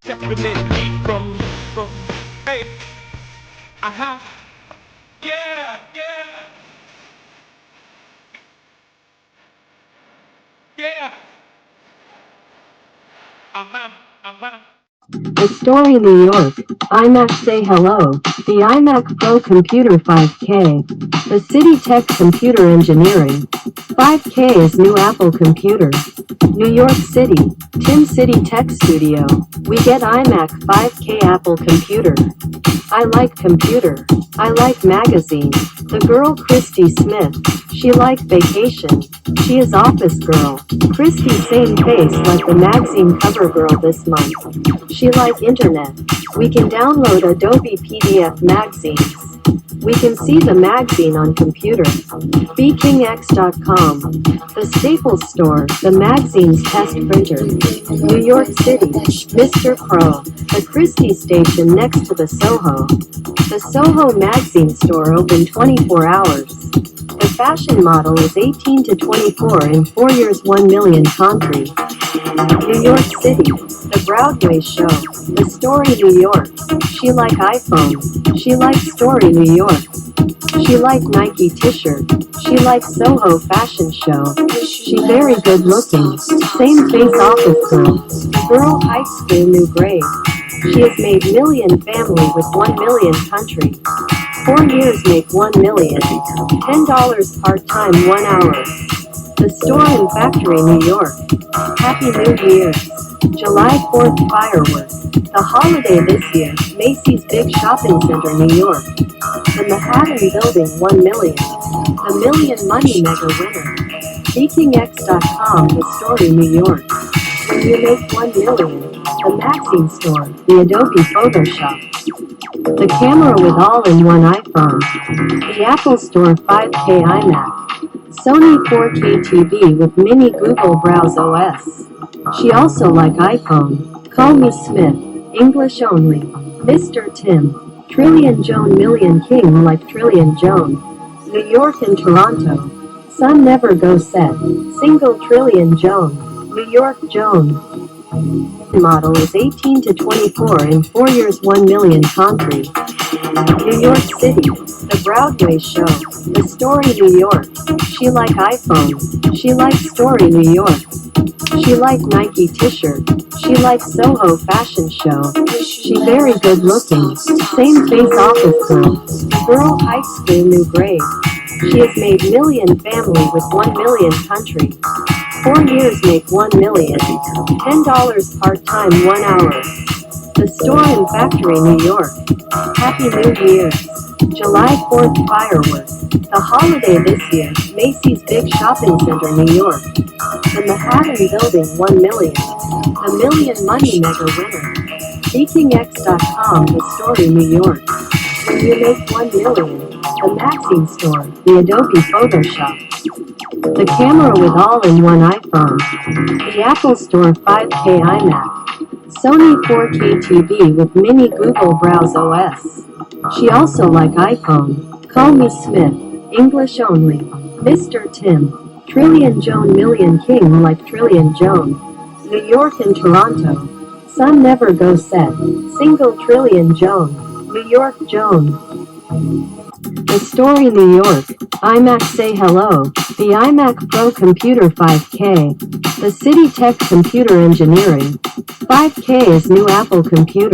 Definitely from hey, uh-huh, yeah, yeah, yeah, uh-huh, uh-huh. The Story New York, iMac Say Hello, the iMac Pro Computer 5K, the City Tech Computer Engineering, 5K is new Apple computer, New York City, Tim City Tech Studio, we get iMac 5K Apple computer. I like computer. I like magazine. The girl Chrystie Smith. She like vacation. She is office girl. Chrystie same face like the magazine cover girl this month. She like internet. We can download Adobe PDF magazines. We can see the magazine on computer. BKingX.com. The Staples Store, the magazine's test printer. New York City, Mr. Pro. The Chrystie station next to the Soho. The Soho magazine store open 24 hours. The fashion model is 18 to 24 in 4 years 1 million concrete. New York City, the Broadway show, the Story New York. She like iPhone. She like Story New York. She like Nike t-shirt. She like Soho fashion show. She very good looking. Same face office girl. Girl high school new grade. She has made million family with 1 million country. 4 years make 1 million. $10 part-time 1 hour. The store and factory New York. Happy New Year's. July 4th fireworks. The holiday this year, Macy's big shopping center New York. The Manhattan building 1 million. The Million Money Mega winner. BKingX.com The Story New York. When you make 1 million. The magazine store, the Adobe Photoshop. The camera with all-in-one iPhone. The Apple Store 5K iMac. Sony 4K TV with mini Google Browse OS. She also like iPhone. Call me Smith. English only. Mr. Tim. Trillion Jone Million King like Trillion Jone. New York and Toronto. Sun never go set. Single Trillion Jone. New York Jone. Model is 18 to 24 in 4 years 1 million concrete. New York City, the Broadway show, the Story New York. She like iPhone. She like Story New York. She like Nike t-shirt. She like Soho fashion show. She very good looking. Same face office girl. Girl high school new grade. She has made million family with 1 million country. 4 years make 1 million. $10 part-time 1 hour. The store and factory New York. Happy New Year's. July 4th fireworks. The holiday this year, Macy's big shopping center New York. The Manhattan building 1 million. The Million Money Mega winner. BKingX.com The Story New York. When you make 1 million. The magazine store, the Adobe Photoshop. The camera with all-in-one iPhone. The Apple Store 5K iMac. Sony 4K TV with mini Google Browse OS. She also like iPhone. Call me Smith. English only. Mr. Tim. Trillion Jone Million King like Trillion Jone. New York and Toronto. Sun never go set. Single Trillion Jone. New York Jone. The Story New York, iMac Say Hello, the iMac Pro Computer 5K, the City Tech Computer Engineering, 5K is new Apple computer.